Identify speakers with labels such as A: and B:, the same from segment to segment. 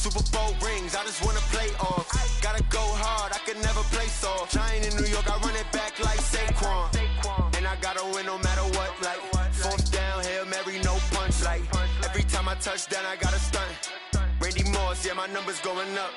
A: Super Bowl rings, I just wanna play off. Gotta go hard, I can never play soft. Giant in New York, I run it back like Saquon. And I gotta win no matter what, like fourth down, Hail Mary, no punch. Like every time I touch down, I gotta stunt. Randy Moss, yeah, my numbers going up.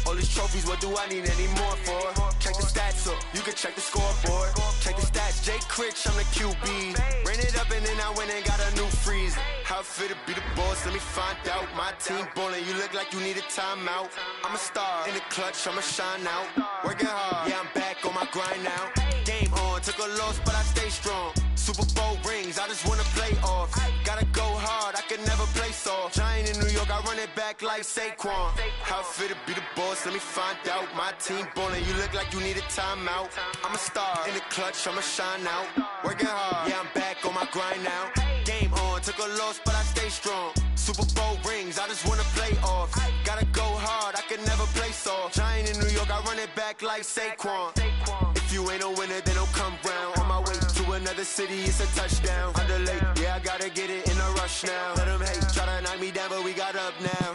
A: All these trophies, what do I need any more for? Check the stats up, you can check the scoreboard. Check the stats, Jay Critch, I'm the QB. Ran it up and then I went and got a new freeze. How it feel to be the boss, let me find out. My team ballin', you look like you need a timeout. I'm a star, in the clutch, I'ma shine out. Working hard, yeah, I'm back on my grind now. Game on, took a loss, but I stay strong. Super Bowl rings, I just wanna play off. Gotta go hard, I can never play soft. Giant in New York, I run it back like Saquon. How it feel to be the boss, let me find out. My team ballin', you look like you need a timeout. I'm a star, in the clutch, I'ma shine out. Working hard, yeah, I'm back on my grind now. Game on, took a loss, but I stay strong. Super Bowl rings, I just wanna play off. Gotta go hard, I can never play soft. Giant in New York, I run it back like Saquon. If you ain't a winner, then don't come round. On my way to another city, it's a touchdown. Underlay, yeah, I gotta get it in a rush now. Let them hate, try to knock me down, but we got up now.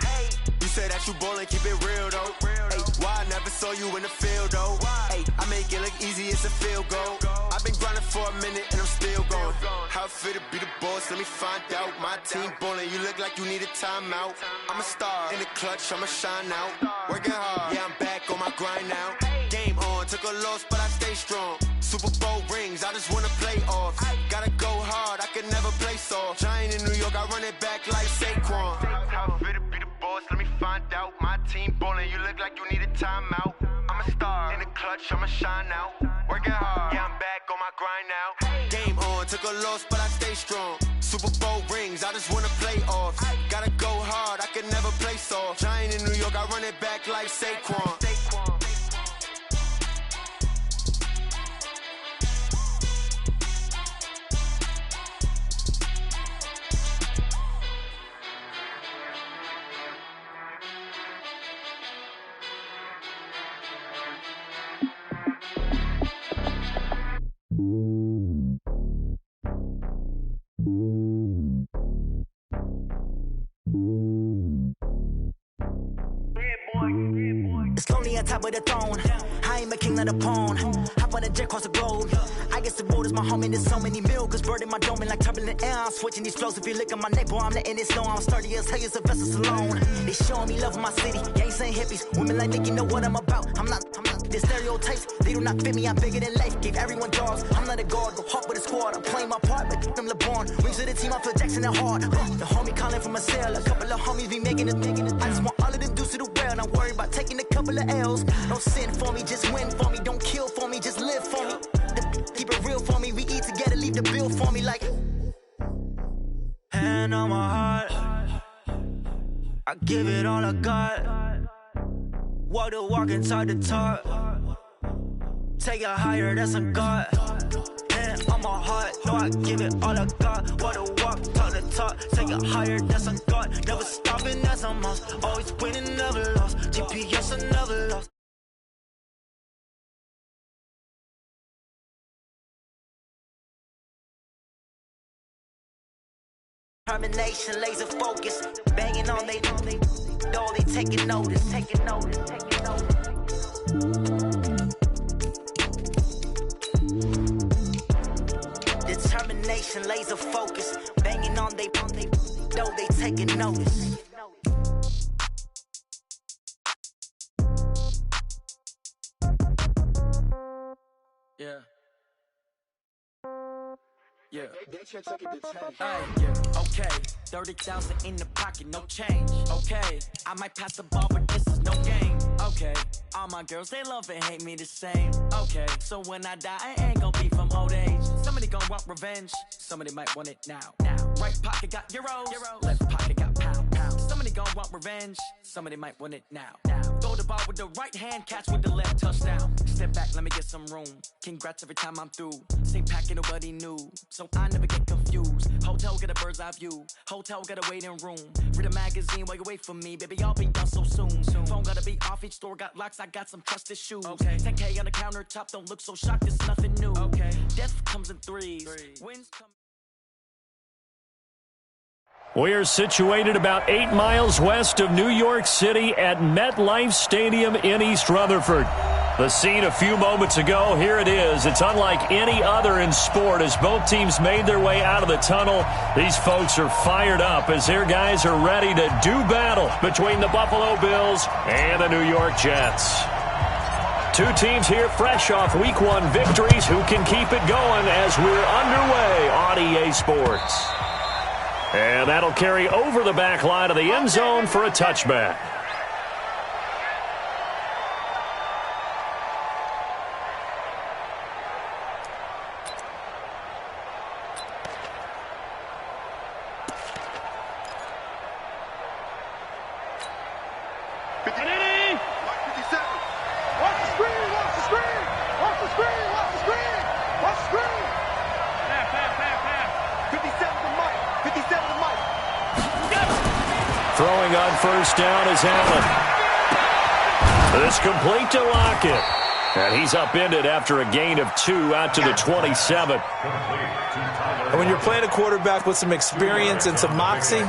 A: You said that you ballin', keep it real though. Hey, why I never saw you in the field though? Hey, I make it look easy, it's a field goal. I've been grinding for a minute and I'm still going. How it feel to be the boss, let me find out. My team ballin', you look like you need a timeout. I'm a star, in the clutch, I'ma shine out. Working hard, yeah, I'm back on my grind now. Game on, took a loss, but I stay strong. Super Bowl rings, I just wanna play off. Gotta go hard, I can never play soft. Giant in New York, I run it back like Saquon. How it feel to be the boss, let me find out. My team ballin', you look like you need a timeout. I'm a star, in the clutch, I'ma shine out. Working hard, yeah, I'm back on my grind now. Game on, took a loss, but I stay strong. Super Bowl rings, I just wanna play off. Gotta go hard, I can never play soft. Giant in New York, I run it back like Saquon.
B: It's lonely on top of the throne. I ain't a king of the pawn. Hop on a jet across the globe. I guess the road is my home and there's so many milkers burning my dome like turbulent air. I'm switching these flows. If you look at my neck, boy, I'm letting it slow. I'm sturdy as hell as a vessel alone. They showing me love in my city. Gangsta hippies, women like Nick, you know what I'm about. I'm not the stereotypes. They do not fit me. I'm bigger than life. Gave everyone dogs. I'm not a guard, go hard with a squad. I'm playing my part, but I'm LeBron. Wings of the team, I feel Jackson and hard. The homie calling from a cell. A couple of homies be making it. I just want all of them dudes to the well. Not worried about taking a couple of L's. Don't sin for me, just win for me. Don't kill for me, just live for me. Keep it real for me. We eat together, leave the bill for me like. Hand on my heart, I give it all I got. Walk the walk and talk the talk. Take it higher, that's a God. Hand on my heart, no, I give it all I got. Walk the walk, talk the talk. Take it higher, that's a God. Never stopping, that's a must. Always winning, never lost. GPS, I never lost. Determination, laser focus, banging on they door, they taking notice. Determination, laser focus, banging on they door, they taking notice.
C: Yeah. Yeah. Yeah. Okay. 30,000 in the pocket, no change. Okay. I might pass the ball, but this is no game. Okay. All my girls, they love and hate me the same. Okay. So when I die, I ain't gonna be from old age. Somebody gonna want revenge. Somebody might want it now. Right pocket got euros. Left pocket got pound. Somebody gonna want revenge. Somebody might want it now. Throw the ball with the right hand, catch with the left, touchdown. Step back, let me get some room. Congrats every time I'm through. Same packet, nobody knew. So I never get confused. Hotel get a bird's eye view. Hotel got a waiting room. Read a magazine while you wait for me. Baby, I'll be done so soon. Phone gotta be off, each store got locks. I got some trusted shoes. Okay. 10K on the countertop, don't look so shocked, it's nothing new. Okay. Death comes in threes. Wins come.
D: We're situated about 8 miles west of New York City at MetLife Stadium in East Rutherford. The scene a few moments ago, here it is. It's unlike any other in sport as both teams made their way out of the tunnel. These folks are fired up as their guys are ready to do battle between the Buffalo Bills and the New York Jets. Two teams here fresh off Week 1 victories who can keep it going as we're underway on EA Sports. And that'll carry over the back line of the end zone for a touchback. Throwing on first down is Allen. This complete to Lockett. And he's upended after a gain of 2 out to the 27.
E: And when you're playing a quarterback with some experience and some moxie,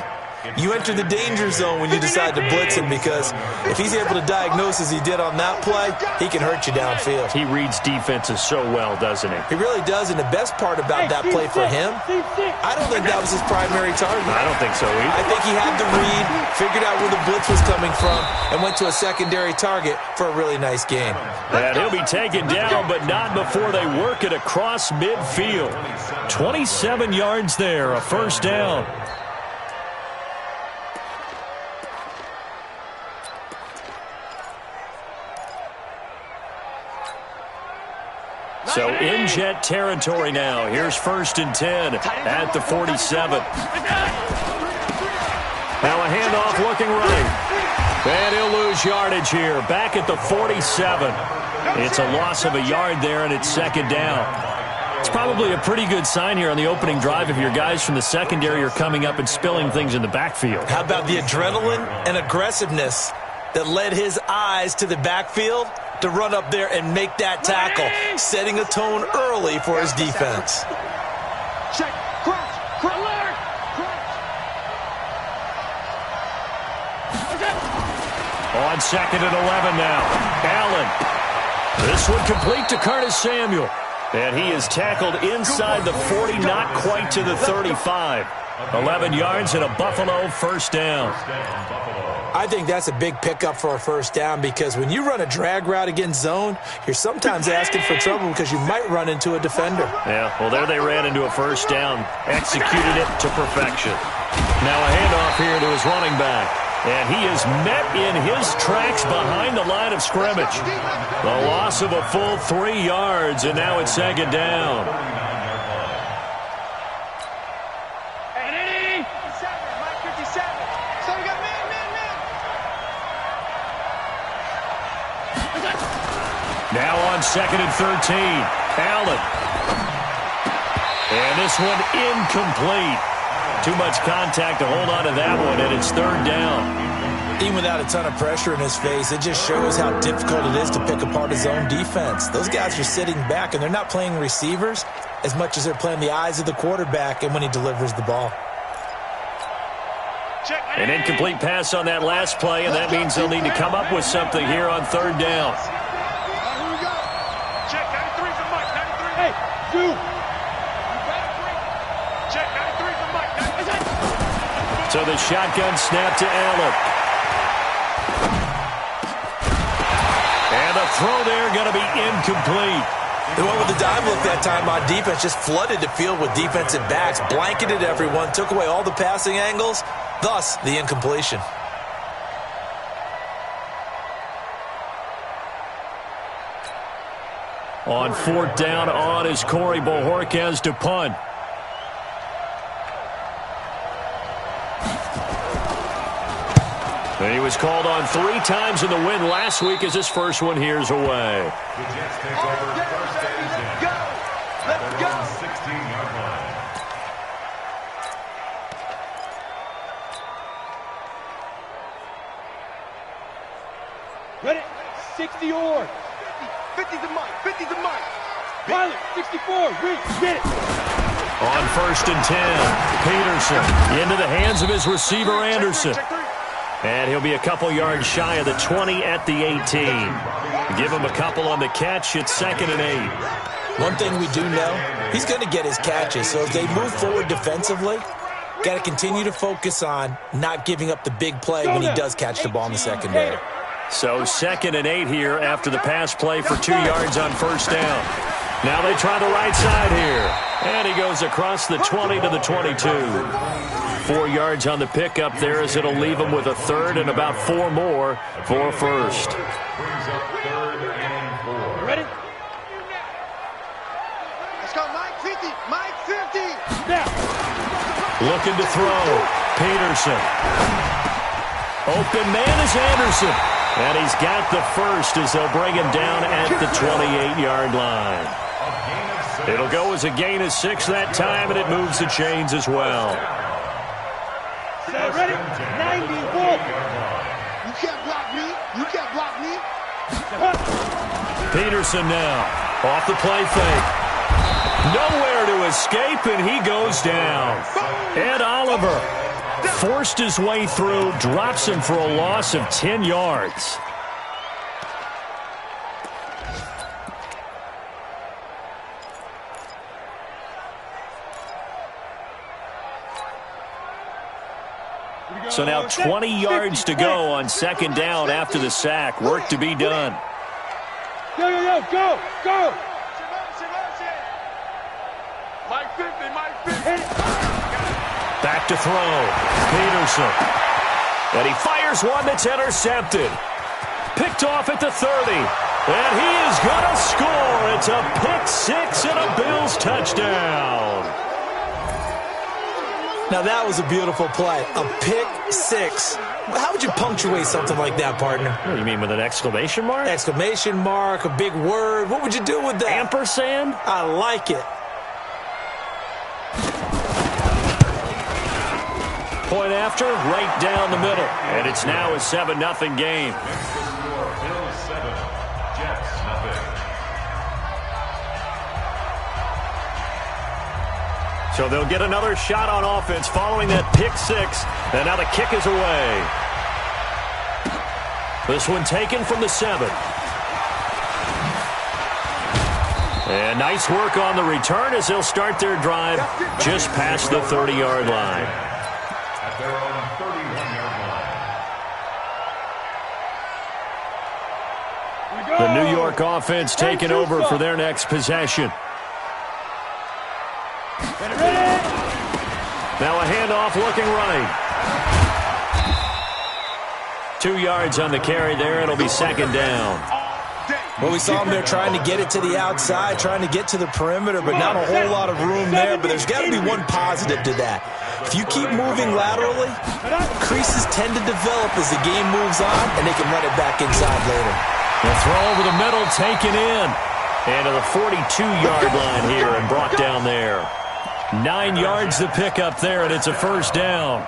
E: you enter the danger zone when you decide to blitz him, because if he's able to diagnose as he did on that play, he can hurt you downfield.
D: He reads defenses so well, doesn't he?
E: He really does, and the best part about that play for him, I don't think that was his primary target.
D: I don't think so either.
E: I think he had the read, figured out where the blitz was coming from, and went to a secondary target for a really nice game.
D: And he'll be taken down, but not before they work it across midfield. 27 yards there, a first down. So in Jet territory now. Here's 1st and 10 at the 47. Now a handoff looking right. And he'll lose yardage here. Back at the 47. It's a loss of a yard there, and it's 2nd down. It's probably a pretty good sign here on the opening drive if your guys from the secondary are coming up and spilling things in the backfield.
E: How about the adrenaline and aggressiveness that led his eyes to the backfield to run up there and make that tackle, setting a tone early for his defense.
F: Check, crouch, alert,
D: On 2nd and 11 now. Allen. This one complete to Curtis Samuel. And he is tackled inside the 40, not quite to the 35. 11 yards and a Buffalo first down.
E: I think that's a big pickup for a first down, because when you run a drag route against zone, you're sometimes asking for trouble because you might run into a defender.
D: Yeah, well, there they ran into a first down, executed it to perfection. Now a handoff here to his running back, and he is met in his tracks behind the line of scrimmage. The loss of a full 3 yards, and now it's 2nd down. Now on 2nd and 13, Allen. And this one incomplete. Too much contact to hold on to that one, and it's 3rd down.
E: Even without a ton of pressure in his face, it just shows how difficult it is to pick apart his own defense. Those guys are sitting back, and they're not playing receivers as much as they're playing the eyes of the quarterback and when he delivers the ball.
D: An incomplete pass on that last play, and that means they'll need to come up with something here on 3rd down. So the shotgun snap to Allen. And the throw there going to be incomplete.
E: They went with the dime look that time on defense, just flooded the field with defensive backs, blanketed everyone, took away all the passing angles, thus the incompletion.
D: On 4th down on is Corey Bojorquez to punt. And he was called on 3 times in the win last week as his first one here's away.
F: The Jets take over 1st and 10. Let's go. 16-yard line.
G: Ready? 60 or
F: 50's a mic. 50's a mic.
G: Pilot, 64, reach, get it.
D: On 1st and 10, Peterson into the hands of his receiver, Anderson. And he'll be a couple yards shy of the 20 at the 18. Give him a couple on the catch. It's 2nd and 8.
E: One thing we do know, he's going to get his catches. So as they move forward defensively, got to continue to focus on not giving up the big play when he does catch the ball in the secondary.
D: So 2nd and 8 here after the pass play for 2 yards on 1st down. Now they try the right side here. And he goes across the 20 to the 22. 4 yards on the pickup there as it'll leave him with a 3rd and about 4 more for 1st.
F: Brings up 3rd and 4.
G: Ready?
H: Let's go, Mike 50. Mike 50.
G: Now.
D: Looking to throw. Peterson. Open man is Anderson. And he's got the 1st as they'll bring him down at the 28-yard line. It'll go as a gain of 6 that time, and it moves the chains as well.
G: Ready? 90.
H: You can't block me. You can't block me.
D: Peterson now. Off the play fake. Nowhere to escape, and he goes down. Ed Oliver forced his way through, drops him for a loss of 10 yards. So now 20 yards to go on 2nd down after the sack. Work to be done.
G: Go.
H: Mike 50. Mike 50.
D: Back to throw. Peterson. And he fires one that's intercepted. Picked off at the 30. And he is going to score. It's a pick 6 and a Bills touchdown.
E: Now, that was a beautiful play. A pick 6. How would you punctuate something like that, partner?
D: What do you mean, with an exclamation mark?
E: Exclamation mark, a big word. What would you do with that?
D: Ampersand?
E: I like it.
D: Point after, right down the middle. And it's now a 7-0 game.
F: Bills 7, Jets nothing.
D: So they'll get another shot on offense following that pick 6. And now the kick is away. This one taken from the 7. And nice work on the return as they'll start their drive just past the 30-yard line.
F: At their own 31-yard line.
D: The New York offense taking over for their next possession. Now a handoff looking right. 2 yards on the carry there. It'll be 2nd down.
E: Well, we saw him there trying to get it to the outside, trying to get to the perimeter, but not a whole lot of room there. But there's got to be one positive to that. If you keep moving laterally, creases tend to develop as the game moves on, and they can run it back inside later.
D: The throw over the middle taken in. And to the 42-yard line here and brought down there. 9 yards to pick up there, and it's a 1st down.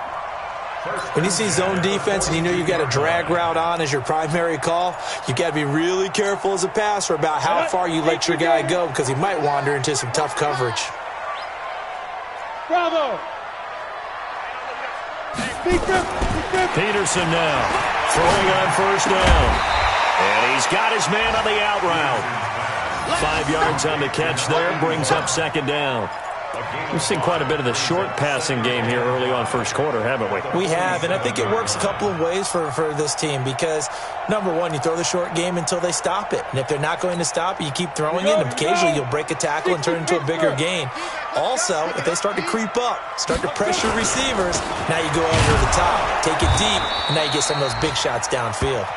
E: When you see zone defense and you know you've got a drag route on as your primary call, you've got to be really careful as a passer about how far you let your guy go because he might wander into some tough coverage.
G: Bravo.
D: Peterson now throwing on 1st down. And he's got his man on the out route. 5 yards on the catch there, brings up 2nd down. We've seen quite a bit of the short passing game here early on 1st quarter, haven't we?
E: We have, and I think it works a couple of ways for this team because, number one, you throw the short game until they stop it. And if they're not going to stop it, you keep throwing it, and occasionally you'll break a tackle and turn it into a bigger gain. Also, if they start to creep up, start to pressure receivers, now you go over the top, take it deep, and now you get some of those big shots downfield.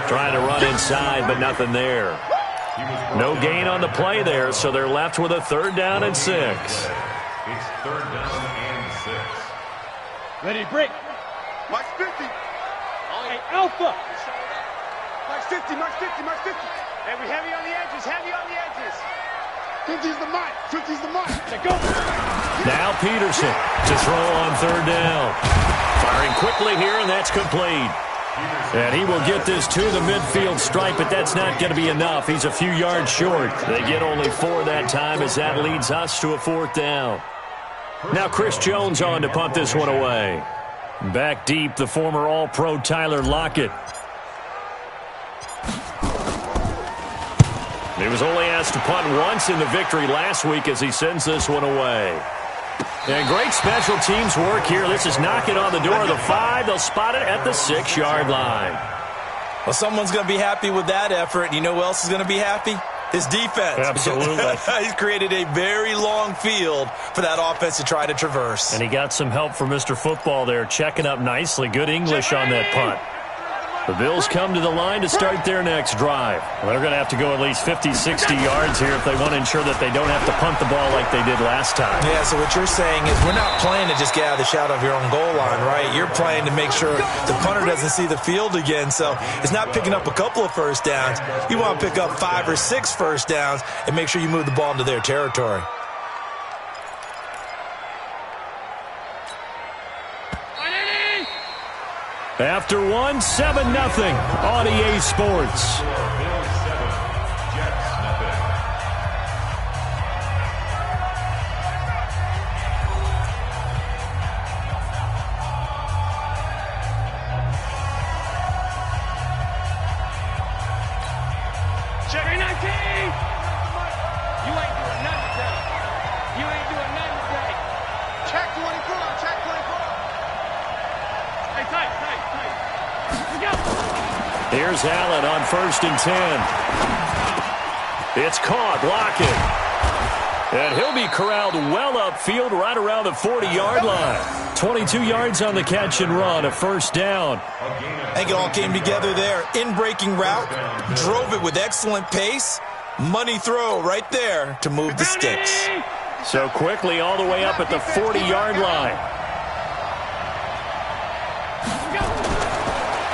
D: Trying to run inside, but nothing there. No gain on the play there, so they're left with a 3rd down and 6.
F: It's 3rd down and 6.
G: Ready, break.
H: Mike 50.
G: Hey, Alpha.
H: Mike 50. Mike 50. Mike 50.
G: Hey, we heavy on the edges. Heavy on the edges.
H: 50's the Mike. 50's the Mike.
G: Now go.
D: Now Peterson to throw on 3rd down. Firing quickly here, and that's complete. And he will get this to the midfield stripe, but that's not going to be enough. He's a few yards short. They get only 4 that time as that leads us to a 4th down. Now Chris Jones on to punt this one away. Back deep, the former All-Pro Tyler Lockett. He was only asked to punt once in the victory last week as he sends this one away. And great special teams work here. This is knocking on the door of the 5. They'll spot it at the 6-yard line.
E: Well, someone's going to be happy with that effort. You know who else is going to be happy? His defense.
D: Absolutely.
E: He's created a very long field for that offense to try to traverse.
D: And he got some help from Mr. Football there, checking up nicely. Good English on that punt. The Bills come to the line to start their next drive. Well, they're going to have to go at least 50, 60 yards here if they want to ensure that they don't have to punt the ball like they did last time.
E: Yeah, so what you're saying is we're not playing to just get out of the shadow of your own goal line, right? You're playing to make sure the punter doesn't see the field again. So it's not picking up a couple of first downs. You want to pick up 5 or 6 first downs and make sure you move the ball into their territory.
D: After 1, 7-0 on EA Sports.
G: Check 19! You ain't doing nothing today. You ain't doing nothing today.
H: Check 24. Check 24.
G: Hey, tight. Let's go.
D: Here's Allen on 1st and 10. It's caught, Lockett. And he'll be corralled well upfield right around the 40-yard line. 22 yards on the catch and run, a first down.
E: I think it all came together there. In-breaking route, drove it with excellent pace. Money throw right there to move the sticks.
D: So quickly all the way up at the 40-yard line.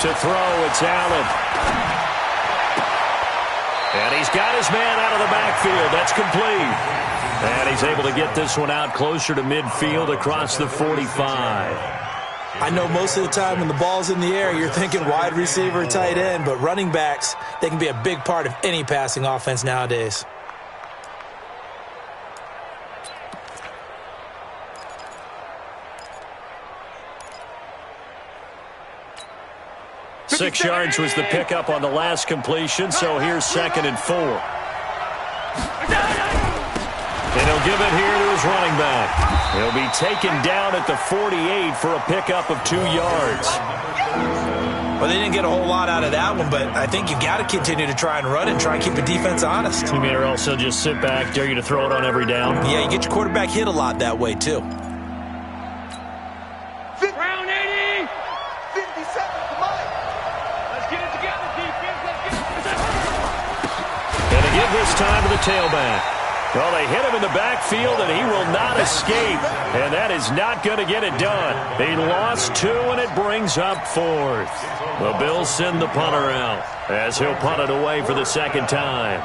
D: To throw, it's Allen. And he's got his man out of the backfield. That's complete. And he's able to get this one out closer to midfield across the 45.
E: I know most of the time when the ball's in the air, you're thinking wide receiver, tight end, but running backs, they can be a big part of any passing offense nowadays.
D: Six yards was the pickup on the last completion, so here's 2nd and 4. And he'll give it here to his running back. He'll be taken down at the 48 for a pickup of 2 yards.
E: Well, they didn't get a whole lot out of that one, but I think you got to continue to try and run and try and keep the defense honest.
D: You mean or else he'll just sit back, dare you to throw it on every down?
E: Yeah, you get your quarterback hit a lot that way, too.
G: Round 80!
H: 57, come on.
G: Let's get it together, defense. Let's get it together.
D: And to give this time to the tailback. Well, they hit him in the backfield, and he will not escape. And that is not going to get it done. He lost 2, and it brings up 4th. The Bills send the punter out as he'll punt it away for the 2nd time.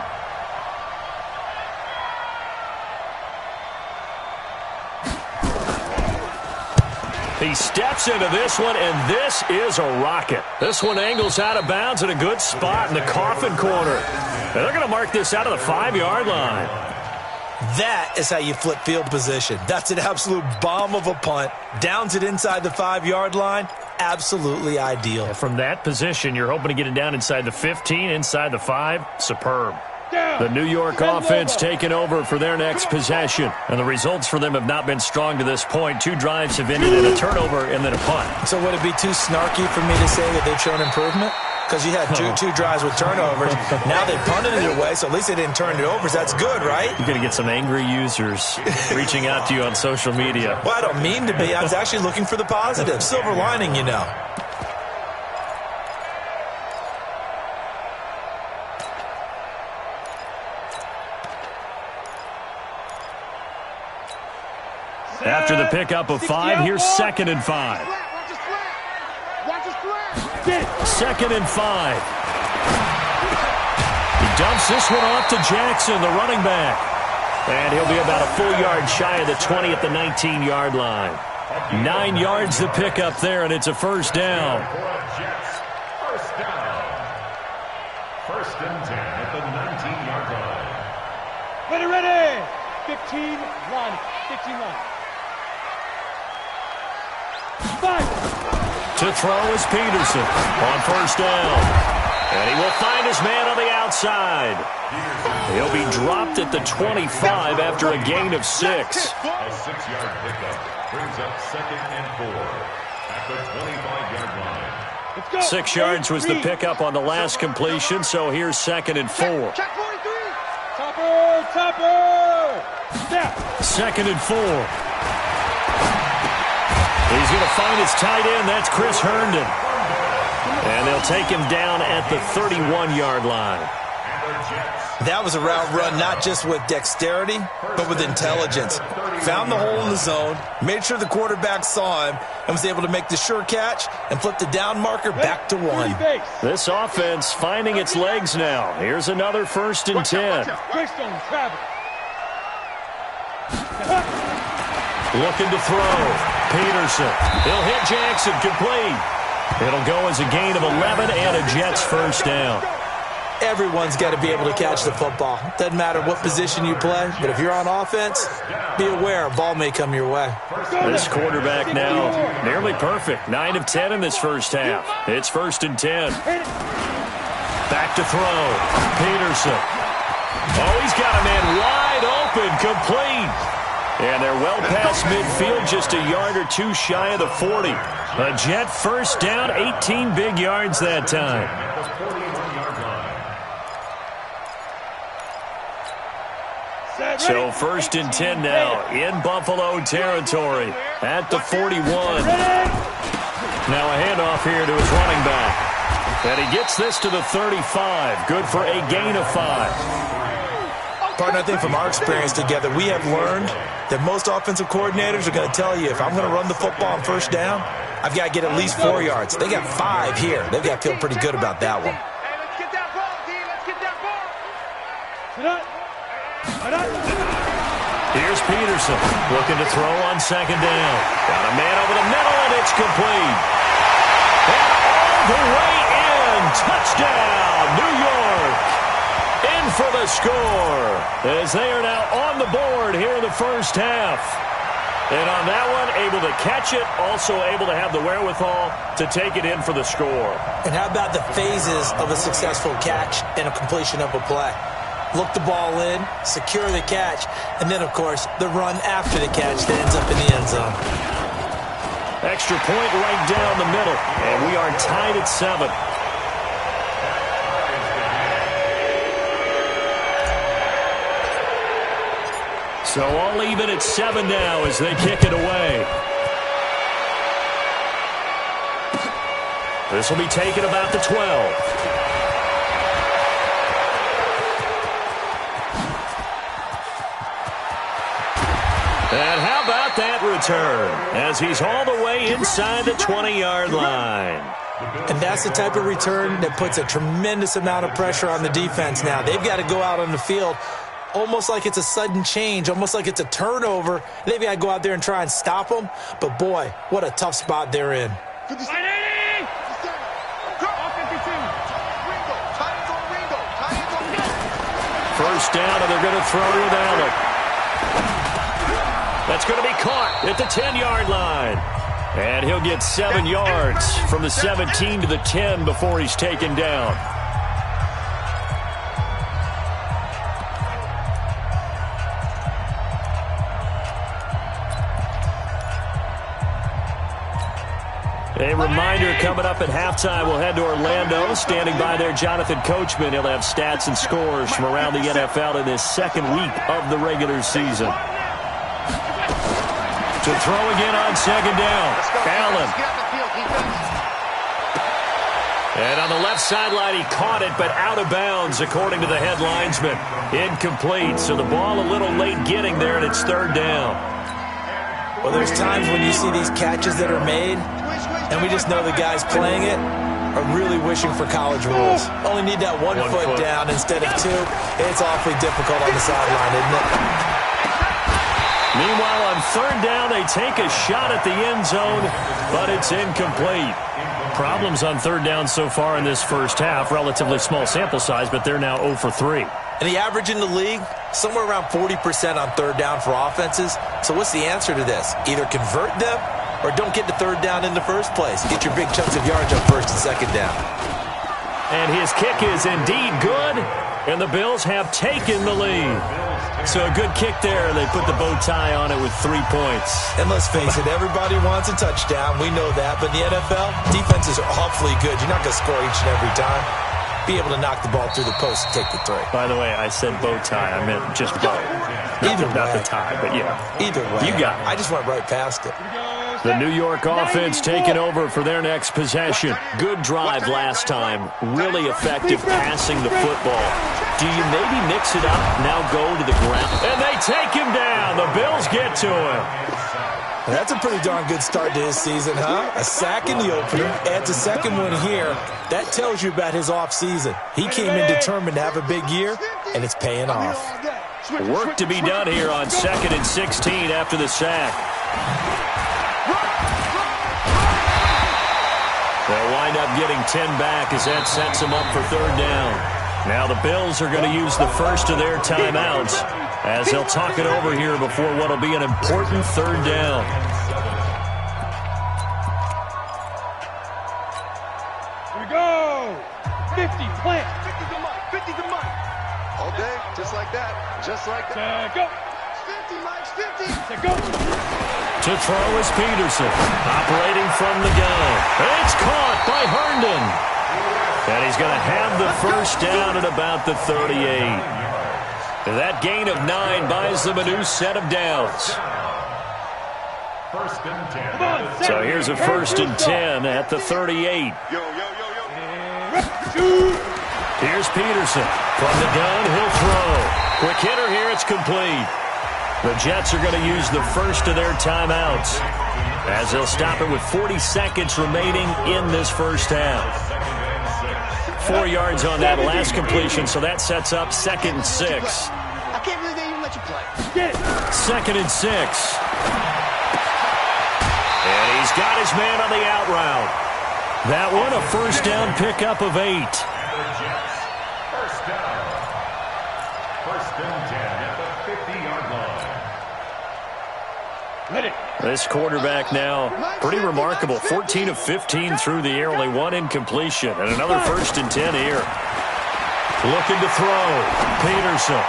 D: He steps into this one, and this is a rocket. This one angles out of bounds in a good spot in the coffin corner. And they're going to mark this out of the 5-yard line.
E: That is how you flip field position. That's an absolute bomb of a punt. Downs it inside the 5-yard line. Absolutely ideal.
D: And from that position, you're hoping to get it down inside the 15, inside the 5. Superb. The New York offense taking over for their next possession. And the results for them have not been strong to this point. 2 drives have ended in a turnover and then a punt.
E: So would it be too snarky for me to say that they've shown improvement? Because you had two drives with turnovers. Now they punted it away, so at least they didn't turn it over. So that's good, right?
D: You're going to get some angry users reaching out to you on social media.
E: Well, I don't mean to be. I was actually looking for the positive. Silver lining, you know.
D: After the pickup of 5, here's 2nd and 5.
H: Watch his flat.
D: 2nd and 5. He dumps this one off to Jackson, the running back. And he'll be about a full yard shy of the 20 at the 19-yard line. 9 yards the pickup there, and it's a first down.
F: First down. 1st and 10 at the 19-yard line.
G: Ready. 15-1. 15-1.
D: To throw is Peterson on first down. And he will find his man on the outside. He'll be dropped at the 25 after a gain of 6.
F: A 6-yard pickup brings up 2nd and 4 at the 25-yard line.
D: 6 yards was the pickup on the last completion, so here's 2nd and 4.
G: Check 43. Topper. Snap.
D: 2nd and 4. He's going to find his tight end. That's Chris Herndon. And they'll take him down at the 31-yard line.
E: That was a route run not just with dexterity, but with intelligence. Found the hole in the zone, made sure the quarterback saw him, and was able to make the sure catch and flip the down marker back to 1.
D: This offense finding its legs now. Here's another 1st and 10. Looking to throw. Peterson. He'll hit Jackson complete. It'll go as a gain of 11 and a Jets first down.
E: Everyone's got to be able to catch the football. Doesn't matter what position you play, but if you're on offense, be aware a ball may come your way.
D: This quarterback now nearly perfect. 9 of 10 in this first half. It's 1st and 10. Back to throw. Peterson. Oh, he's got a man wide open, complete. And they're well past midfield, just a yard or two shy of the 40. A Jet first down, 18 big yards that time. So 1st and 10 now in Buffalo territory at the 41. Now a handoff here to his running back. And he gets this to the 35. Good for a gain of 5.
E: Partner, I think from our experience together, we have learned that most offensive coordinators are going to tell you, if I'm going to run the football on first down, I've got to get at least 4 yards. They got 5 here. They've got to feel pretty good about that one.
G: Hey, let's get that ball, team. Let's get that ball.
D: Here's Peterson looking to throw on 2nd down. Got a man over the middle, and it's complete. And all the way in. Touchdown, New York. In for the score, as they are now on the board here in the first half. And on that one, able to catch it, also able to have the wherewithal to take it in for the score.
E: And how about the phases of a successful catch and a completion of a play? Look the ball in, secure the catch, and then, of course, the run after the catch that ends up in the end zone.
D: Extra point right down the middle, and we are tied at 7. So all even at 7 now as they kick it away. This will be taken about the 12. And how about that return as he's all the way inside the 20-yard line.
E: And that's the type of return that puts a tremendous amount of pressure on the defense now. They've got to go out on the field almost like it's a sudden change, almost like it's a turnover. They've got to go out there and try and stop them. But, boy, what a tough spot they're in.
D: First down, and they're going to throw with Allen. That's going to be caught at the 10-yard line. And he'll get 7 yards from the 17 to the 10 before he's taken down. A reminder coming up at halftime, we'll head to Orlando. Standing by there, Jonathan Coachman. He'll have stats and scores from around the NFL in this second week of the regular season. To throw again on 2nd down. Allen. And on the left sideline, he caught it, but out of bounds, according to the head linesman. Incomplete, so the ball a little late getting there, and it's 3rd down.
E: Well, there's times when you see these catches that are made, and we just know the guys playing it are really wishing for college rules. Only need that one foot down instead of 2. It's awfully difficult on the sideline, isn't it?
D: Meanwhile, on 3rd down, they take a shot at the end zone, but it's incomplete. Problems on 3rd down so far in this first half. Relatively small sample size, but they're now 0 for 3.
E: And the average in the league, somewhere around 40% on 3rd down for offenses. So what's the answer to this? Either convert them or don't get the third down in the first place. Get your big chunks of yards on first and second down.
D: And his kick is indeed good, and the Bills have taken the lead. So a good kick there. They put the bow tie on it with 3 points.
E: And let's face it, everybody wants a touchdown. We know that. But in the NFL, defenses are awfully good. You're not going to score each and every time. Be able to knock the ball through the post and take the three.
D: By the way, I said bow tie. I meant just bow. Not the tie, but yeah.
E: Either way.
D: You got it.
E: I just went right past it.
D: The New York offense taking over for their next possession. Good drive last time. Really effective passing the football. Do you maybe mix it up, now go to the ground? And they take him down. The Bills get to him.
E: That's a pretty darn good start to his season, huh? A sack in the opener, adds a second one here. That tells you about his offseason. He came in determined to have a big year, and it's paying off.
D: Work to be done here on 2nd and 16 after the sack. They'll wind up getting 10 back as that sets them up for third down. Now the Bills are going to use the first of their timeouts as they'll talk it over here before what will be an important third down.
G: Here we go. 50, plant.
H: 50's the money. 50's the money. All day, just like that. Just like that.
G: Go.
H: 50, Mike's 50.
G: Go.
D: To throw is Peterson, operating from the gun. It's caught by Herndon. And he's going to have the first down at about the 38. That gain of 9 buys them a new set of downs.
F: First and 10.
D: So here's a 1st and 10 at the 38.
H: Yo.
D: Here's Peterson. From the gun, he'll throw. Quick hitter here, it's complete. The Jets are going to use the first of their timeouts as they'll stop it with 40 seconds remaining in this first half. 4 yards on that last completion, so that sets up 2nd and 6.
H: I can't believe they even let you play.
D: 2nd and 6. And he's got his man on the out route. That one a first down pickup of 8.
F: First down. First and 10 at the 50-yard line.
D: This quarterback now, pretty remarkable. 14 of 15 through the air, only 1 incompletion. And another 1st and 10 here. Looking to throw. Peterson.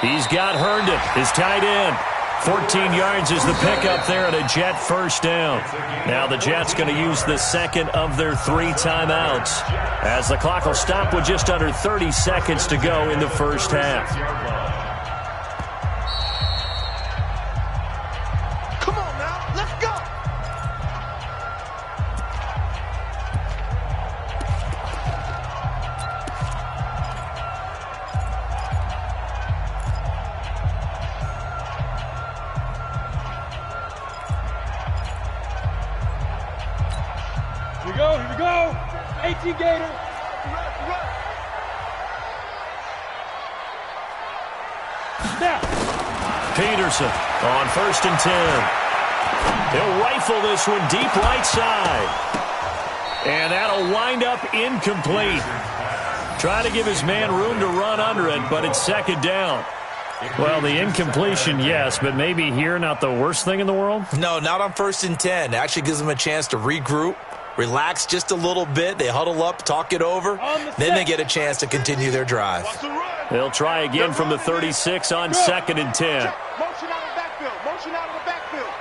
D: He's got Herndon, his tight end. 14 yards is the pickup there at a Jet first down. Now the Jets going to use the second of their 3 timeouts as the clock will stop with just under 30 seconds to go in the first half.
H: Come on now, let's go.
G: Here we go. 18 Gator. Now.
D: Peterson on 1st and 10. He'll rifle this one deep right side. And that'll wind up incomplete. Try to give his man room to run under it, but it's 2nd down. Well, the incompletion, yes, but maybe here not the worst thing in the world?
E: No, not on 1st and 10. Actually gives them a chance to regroup, relax just a little bit. They huddle up, talk it over. Then they get a chance to continue their drive.
D: They'll try again from the 36 on 2nd and 10.
H: Motion out of the backfield. Motion out of the backfield.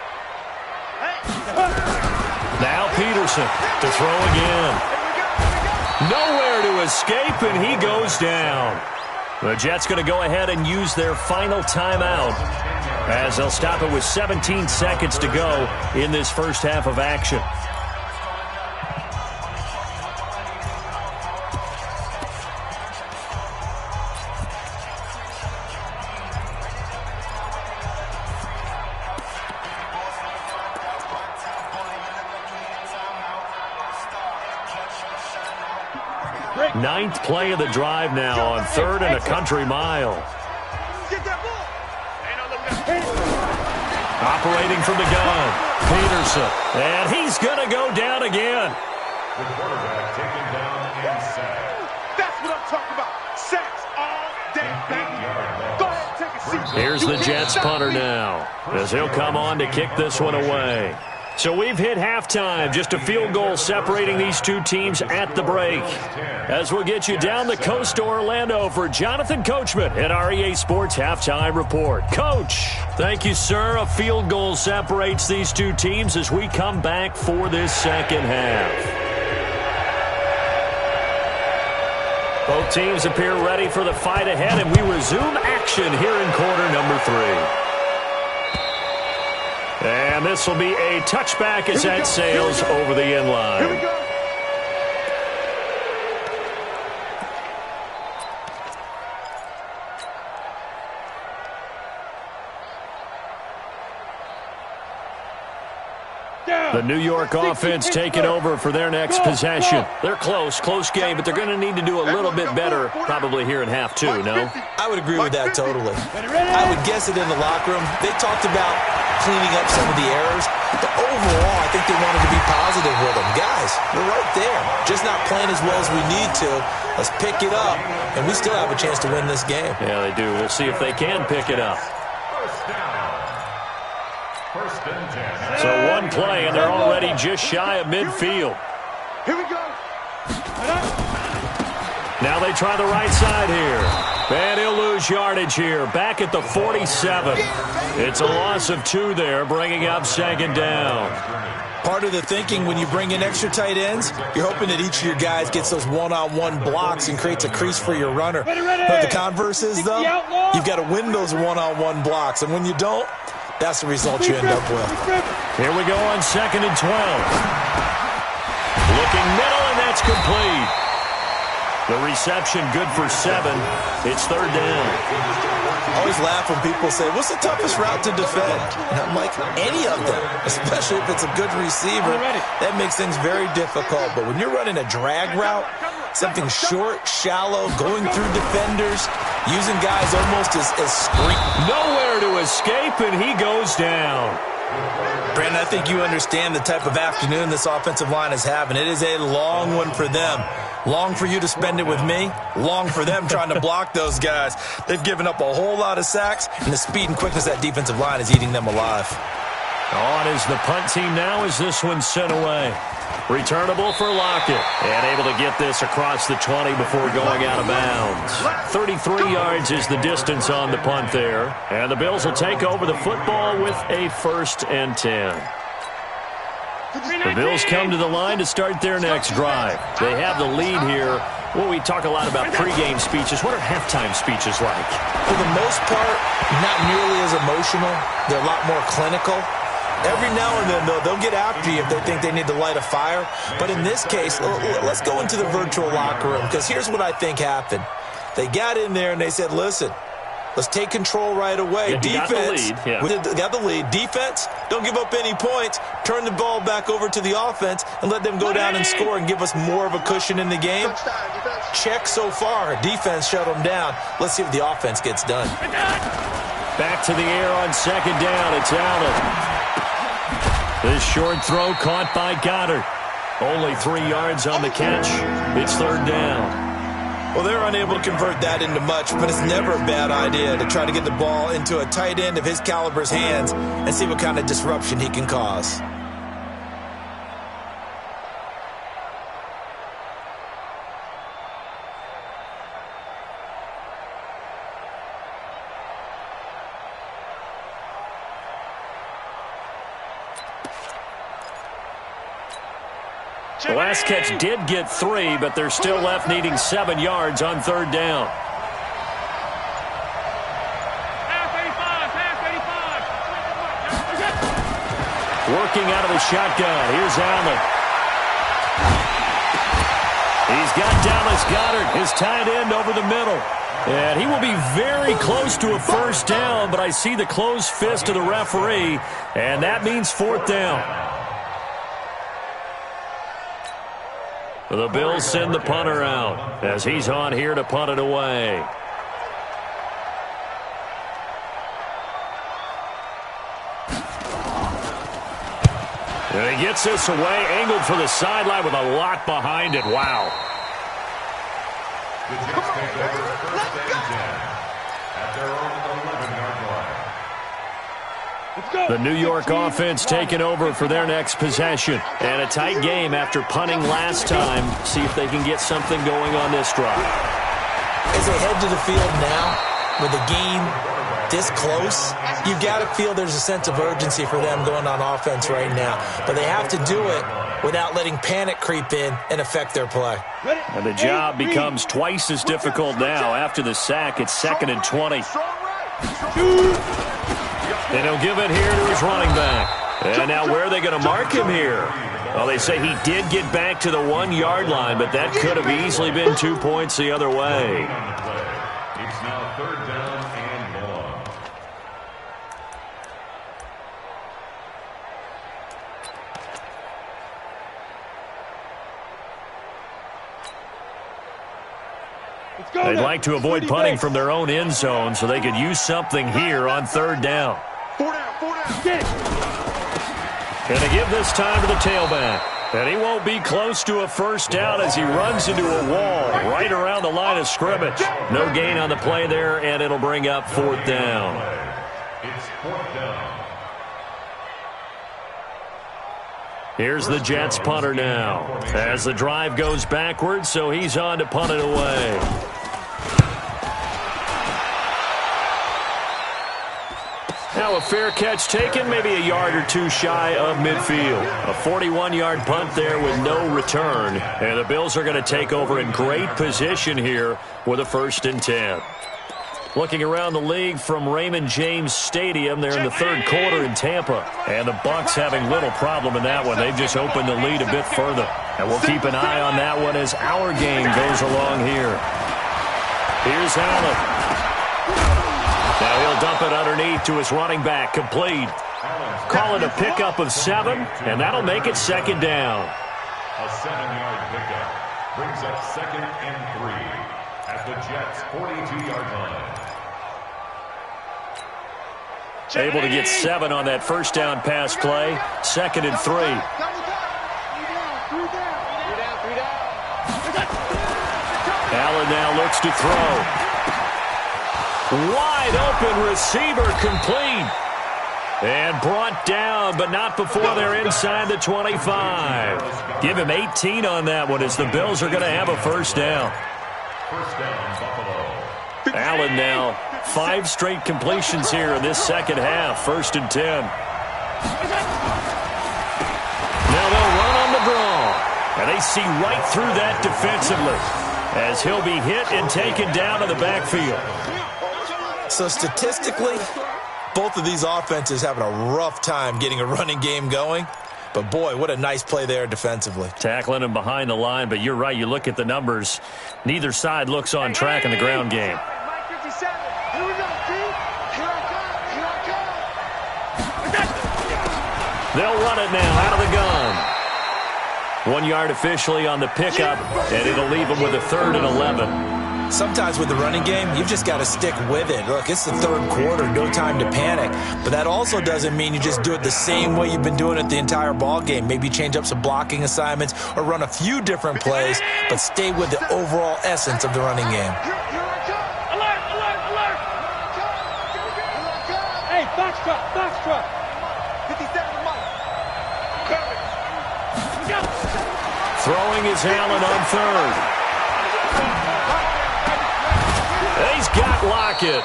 D: Now Peterson to throw again. Nowhere to escape, and he goes down. The Jets going to go ahead and use their final timeout as they'll stop it with 17 seconds to go in this first half of action. Ninth play of the drive now on 3rd and a country mile. Operating from the gun, Peterson. And he's going to go down again.
F: The quarterback taken down and sacked.
H: That's what I'm talking about. Sacks all day, baby. Go ahead and take a seat.
D: Here's the Jets punter now as he'll come on to kick this one away. So we've hit halftime. Just a field goal separating these two teams at the break. As we'll get you down the coast to Orlando for Jonathan Coachman at our EA Sports Halftime Report. Coach, thank you, sir. A field goal separates these two teams as we come back for this second half. Both teams appear ready for the fight ahead, and we resume action here in quarter number 3. And this will be a touchback as that sails over the end line.
H: Here we go.
D: The New York offense taking over for their next possession. They're close game, but they're going to need to do a little bit better probably here in half 2, no?
E: I would agree with that totally. I would guess it in the locker room. They talked about cleaning up some of the errors, but overall, I think they wanted to be positive with them. Guys, we're right there. Just not playing as well as we need to. Let's pick it up, and we still have a chance to win this game.
D: Yeah, they do. We'll see if they can pick it up.
F: First and 10.
D: So one play, and they're already just shy of midfield.
H: Here we go.
D: Now they try the right side here. And he'll lose yardage here. Back at the 47. It's a loss of 2 there, bringing up second down.
E: Part of the thinking when you bring in extra tight ends, you're hoping that each of your guys gets those one-on-one blocks and creates a crease for your runner. But the converse is, though, you've got to win those one-on-one blocks. And when you don't, that's the result you end up with.
D: Here we go on 2nd and 12. Looking middle, and that's complete. The reception good for 7. It's 3rd down.
E: I always laugh when people say, what's the toughest route to defend? And I'm like, any of them, especially if it's a good receiver. That makes things very difficult. But when you're running a drag route, something short, shallow, going through defenders, using guys almost as screen.
D: Nowhere to escape, and he goes down.
E: Brandon, I think you understand the type of afternoon this offensive line is having. It is a long one for them. Long for you to spend it with me. Long for them trying to block those guys. They've given up a whole lot of sacks, and the speed and quickness of that defensive line is eating them alive.
D: On is the punt team now as this one's sent away. Returnable for Lockett. And able to get this across the 20 before going out of bounds. 33 yards is the distance on the punt there. And the Bills will take over the football with a 1st and 10. The Bills come to the line to start their next drive. They have the lead here. Well, we talk a lot about pregame speeches. What are halftime speeches like?
E: For the most part, not nearly as emotional. They're a lot more clinical. Every now and then, though, they'll get after you if they think they need to light a fire. But in this case, let's go into the virtual locker room, because here's what I think happened. They got in there and they said, listen, let's take control right away.
D: Yeah,
E: Defense, got the lead. Defense, don't give up any points. Turn the ball back over to the offense and let them go down and score and give us more of a cushion in the game. Check so far. Defense shut them down. Let's see if the offense gets done.
D: Back to the air on 2nd down. It's Allen. This short throw caught by Goddard. Only 3 yards on the catch. It's 3rd down.
E: Well, they're unable to convert that into much, but it's never a bad idea to try to get the ball into a tight end of his caliber's hands and see what kind of disruption he can cause.
D: The last catch did get 3, but they're still left needing 7 yards on 3rd down. Working out of the shotgun. Here's Allen. He's got Dallas Goedert, his tight end, over the middle. And he will be very close to a 1st down, but I see the closed fist of the referee, and that means 4th down. The Bills send the punter out as he's on here to punt it away. And he gets this away, angled for the sideline with a lot behind it. Wow.
F: The Jets take over 1st and 10 at their own 11-yard line.
D: The New York offense taking over for their next possession. And a tight game after punting last time. See if they can get something going on this drive.
E: As they head to the field now, with the game this close, you got to feel there's a sense of urgency for them going on offense right now. But they have to do it without letting panic creep in and affect their play.
D: And the job becomes twice as difficult now. After the sack, it's 2nd and 20. And he'll give it here to his running back. And now where are they going to mark him here? Well, they say he did get back to the 1-yard line, but that could have easily been 2 points the other way.
F: It's now 3rd down and long.
D: They'd like to avoid punting from their own end zone so they could use something here on 3rd down.
H: 4 down.
D: Going to give this time to the tailback. And he won't be close to a first down as he runs into a wall right around the line of scrimmage. No gain on the play there, and it'll bring up 4th down.
F: It's 4th down.
D: Here's the Jets punter now. As the drive goes backwards, so he's on to punt it away. Now a fair catch taken, maybe a yard or two shy of midfield. A 41-yard punt there with no return. And the Bills are going to take over in great position here with a 1st and 10. Looking around the league from Raymond James Stadium, they're in the 3rd quarter in Tampa. And the Bucs having little problem in that one. They've just opened the lead a bit further. And we'll keep an eye on that one as our game goes along here. Here's Allen. Now he'll dump it underneath to his running back, complete. Call it a pickup of 7, and that'll make it 2nd down.
F: A 7-yard pickup brings up 2nd and 3 at the Jets' 42-yard line.
D: Able to get 7 on that first down pass play. 2nd and 3. Allen now looks to throw. Wide open receiver, complete. And brought down, but not before they're inside the 25. Give him 18 on that one as the Bills are going to have a first down.
F: First down, Buffalo.
D: Allen now, 5 straight completions here in this second half. 1st and 10. Now they'll run on the draw. And they see right through that defensively as he'll be hit and taken down in the backfield.
E: So statistically, both of these offenses having a rough time getting a running game going. But, boy, what a nice play there defensively.
D: Tackling him behind the line, but you're right. You look at the numbers. Neither side looks on track in the ground game. They'll run it now out of the gun. 1 yard officially on the pickup, and it'll leave them with a 3rd and 11.
E: Sometimes with the running game, you've just got to stick with it. Look, it's the 3rd quarter, no time to panic. But that also doesn't mean you just do it the same way you've been doing it the entire ball game. Maybe change up some blocking assignments or run a few different plays, but stay with the overall essence of the running game.
G: Alert, alert, alert! Hey, box truck, box truck!
H: 57 Mike.
D: Throwing is Allen on 3rd. He's got Lockett.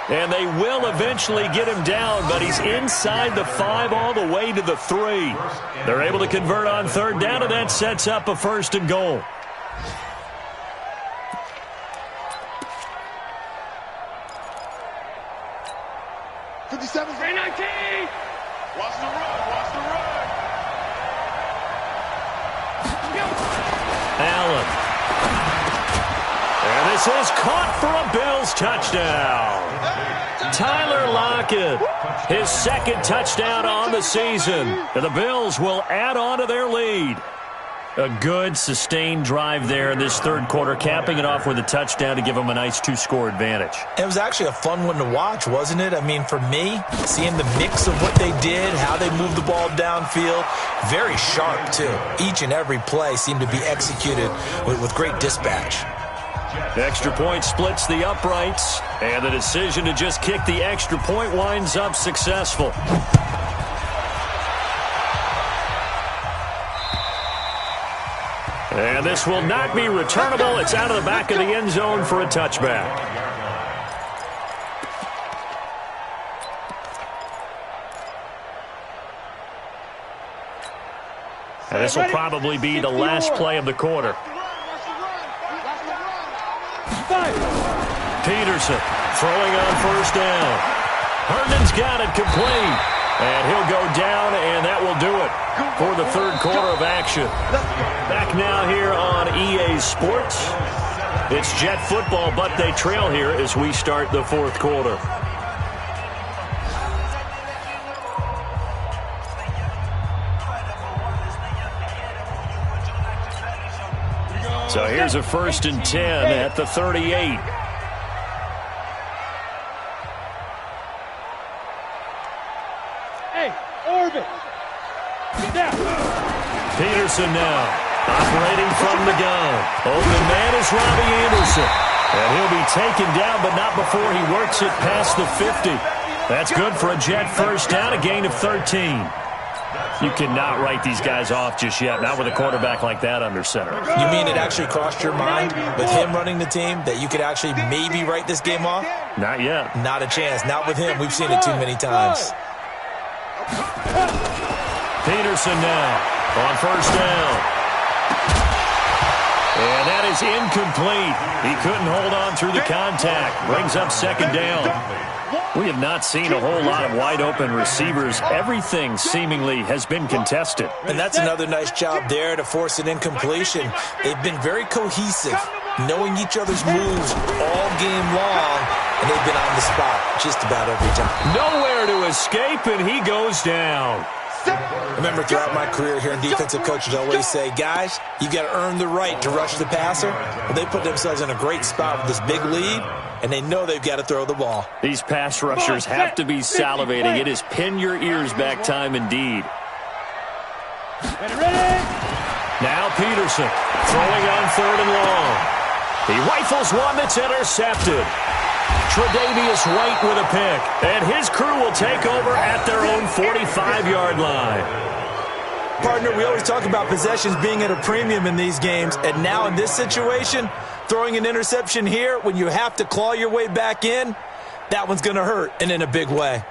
D: And they will eventually get him down, but he's inside the 5 all the way to the 3. They're able to convert on 3rd down, and that sets up a 1st and goal.
H: Watch the run, watch the run.
D: Allen. And this is caught for a Bills touchdown. Tyler Lockett, his 2nd touchdown on the season. And the Bills will add on to their lead. A good, sustained drive there in this 3rd quarter, capping it off with a touchdown to give them a nice 2-score advantage.
E: It was actually a fun one to watch, wasn't it? I mean, for me, seeing the mix of what they did, how they moved the ball downfield, very sharp, too. Each and every play seemed to be executed with great dispatch.
D: Extra point splits the uprights, and the decision to just kick the extra point winds up successful. And this will not be returnable. It's out of the back of the end zone for a touchback. And this will probably be the last play of the quarter. Peterson throwing on first down. Herndon's got it complete. And he'll go down, and that will do it for the third quarter of action. Back now here on EA Sports. It's Jet football, but they trail here as we start the fourth quarter. So here's a 1st and 10 at the 38. Peterson now operating from the gun. Open man is Robbie Anderson. And he'll be taken down, but not before he works it past the 50. That's good for a Jet first down, a gain of 13. You cannot write these guys off just yet, not with a quarterback like that under center.
E: You mean it actually crossed your mind with him running the team that you could actually maybe write this game off?
D: Not yet.
E: Not a chance. Not with him. We've seen it too many times.
D: Peterson now on first down. And that is incomplete. He couldn't hold on through the contact. Brings up second down. We have not seen a whole lot of wide-open receivers. Everything seemingly has been contested.
E: And that's another nice job there to force an incompletion. They've been very cohesive, knowing each other's moves all game long, and they've been on the spot just about every time.
D: Nowhere to escape, and he goes down.
E: I remember throughout my career hearing defensive coaches always say, guys, you got to earn the right to rush the passer. Well, they put themselves in a great spot with this big lead, and they know they've got to throw the ball.
D: These pass rushers have to be salivating. It is pin your ears back time indeed. Now Peterson throwing on third and long. He rifles one that's intercepted. Tre'Davious White with a pick, and his crew will take over at their own 45-yard line.
E: Partner, we always talk about possessions being at a premium in these games, and now in this situation, throwing an interception here when you have to claw your way back in, that one's going to hurt, and in a big way.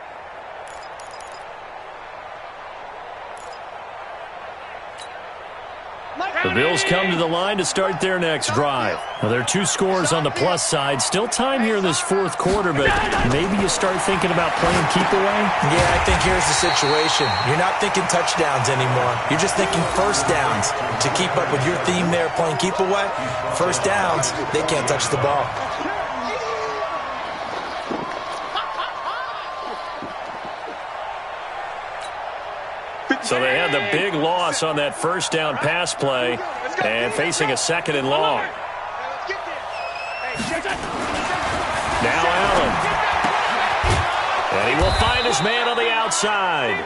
D: The Bills come to the line to start their next drive. Now, there are 2 scores on the plus side. Still time here in this fourth quarter, but maybe you start thinking about playing keep away?
E: Yeah, I think here's the situation. You're not thinking touchdowns anymore. You're just thinking first downs. To keep up with your theme there, playing keep away, first downs, they can't touch the ball.
D: So they had the big loss on that first down pass play and facing a 2nd and long. Now Allen. And he will find his man on the outside.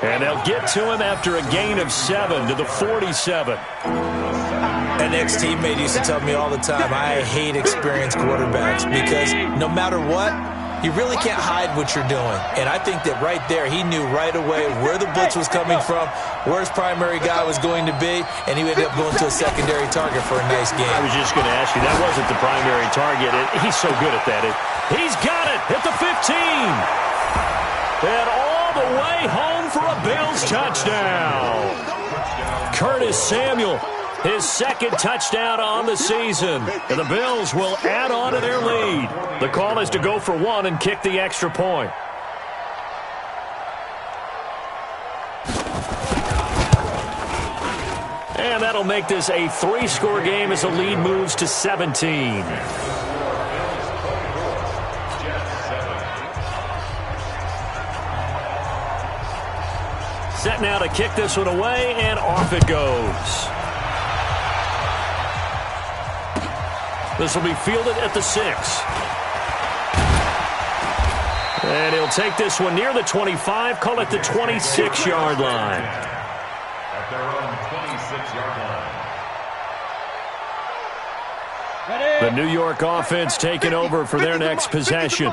D: And they'll get to him after a gain of 7 to the 47.
E: An ex-teammate used to tell me all the time, I hate experienced quarterbacks because no matter what, you really can't hide what you're doing. And I think that right there, he knew right away where the blitz was coming from, where his primary guy was going to be, and he ended up going to a secondary target for a nice game.
D: I was just going to ask you, that wasn't the primary target. He's so good at that. He's got it at the 15. And all the way home for a Bills touchdown. Curtis Samuel, his 2nd touchdown on the season. And the Bills will add on to their lead. The call is to go for 1 and kick the extra point. And that'll make this a 3-score game as the lead moves to 17. Set now to kick this one away, and off it goes. This will be fielded at the 6. And he'll take this one near the 25, call it the 26-yard line.
F: At their own 26-yard line.
D: The New York offense taking over for their next possession.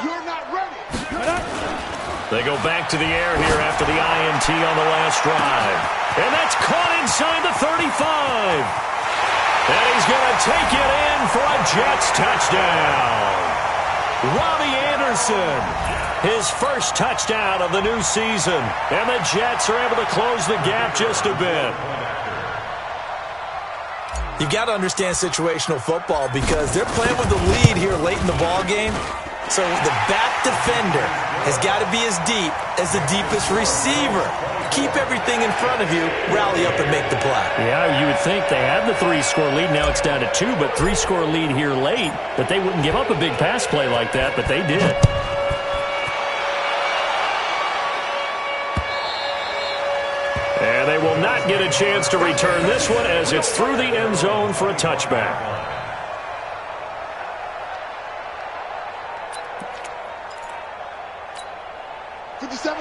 H: You're not ready.
D: They go back to the air here after the INT on the last drive. And that's caught inside the 35. And he's going to take it in for a Jets touchdown. Robbie Anderson, his first touchdown of the new season. And the Jets are able to close the gap just a bit.
E: You've got to understand situational football because they're playing with the lead here late in the ball game. So the back defender has got to be as deep as the deepest receiver. Keep everything in front of you, rally up and make the play.
D: Yeah, you would think they had the 3-score lead. Now it's down to 2, but 3-score lead here late. But they wouldn't give up a big pass play like that, but they did. And they will not get a chance to return this one as it's through the end zone for a touchback.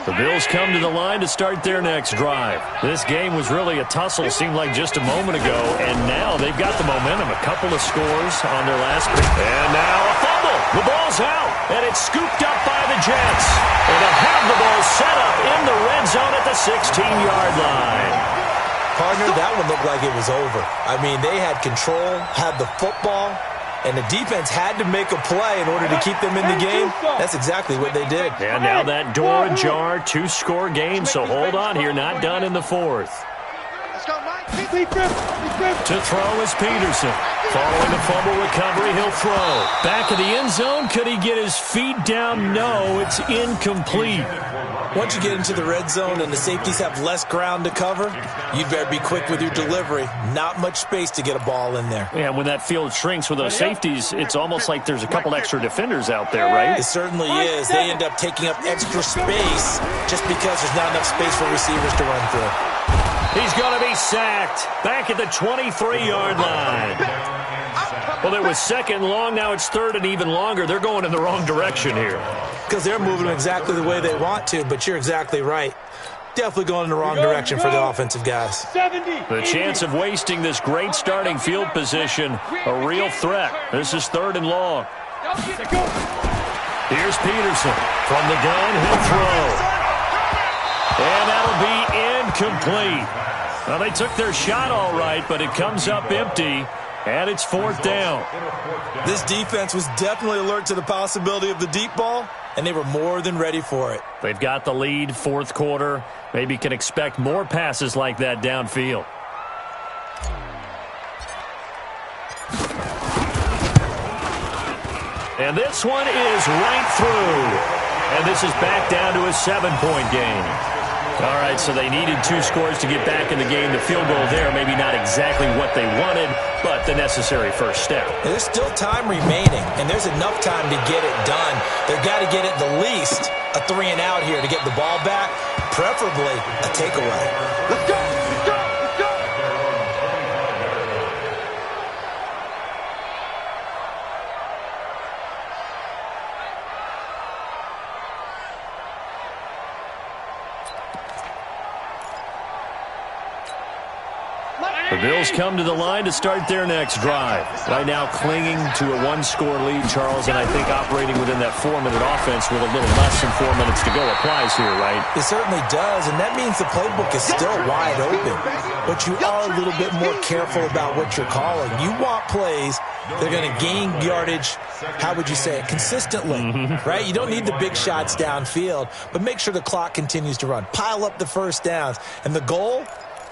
D: The Bills come to the line to start their next drive. This game was really a tussle, seemed like just a moment ago, and now they've got the momentum. A couple of scores on their last pick. And now a fumble. The ball's out, and it's scooped up by the Jets. And they'll have the ball set up in the red zone at the 16-yard line.
E: Partner, that one looked like it was over. I mean, they had control, had the football, and the defense had to make a play in order to keep them in the game. That's exactly what they did.
D: And now that door ajar, 2-score game, so hold on here, not done in the fourth. To throw is Peterson. Following the fumble recovery, he'll throw. Back of the end zone, could he get his feet down? No, it's incomplete.
E: Once you get into the red zone and the safeties have less ground to cover, you'd better be quick with your delivery. Not much space to get a ball in there.
D: Yeah, when that field shrinks with those safeties, it's almost like there's a couple extra defenders out there, right?
E: It certainly is. They end up taking up extra space just because there's not enough space for receivers to run through.
D: He's going to be sacked back at the 23-yard line. Well, it was second long. Now it's third and even longer. They're going in the wrong direction here.
E: Because they're moving exactly the way they want to, but you're exactly right. Definitely going in the wrong direction for the offensive guys.
D: The chance of wasting this great starting field position, a real threat. This is third and long. Here's Peterson. From the gun, he'll throw. And that'll be incomplete. Well, they took their shot all right, but it comes up empty. And it's fourth down.
E: This defense was definitely alert to the possibility of the deep ball, and they were more than ready for it.
D: They've got the lead, fourth quarter. Maybe can expect more passes like that downfield. And this one is right through. And this is back down to a 7-point game. All right, so they needed 2 scores to get back in the game. The field goal there, maybe not exactly what they wanted, but the necessary first step.
E: There's still time remaining, and there's enough time to get it done. They've got to get at the least a 3-and-out here to get the ball back, preferably a takeaway.
H: Let's go! Let's go! Let's go!
D: The Bills come to the line to start their next drive. Right now clinging to a 1-score lead, Charles, and I think operating within that 4-minute offense with a little less than 4 minutes to go applies here, right?
E: It certainly does, and that means the playbook is still wide open. But you are a little bit more careful about what you're calling. You want plays that are going to gain yardage, how would you say it, consistently, right? You don't need the big shots downfield, but make sure the clock continues to run. Pile up the first downs. And the goal?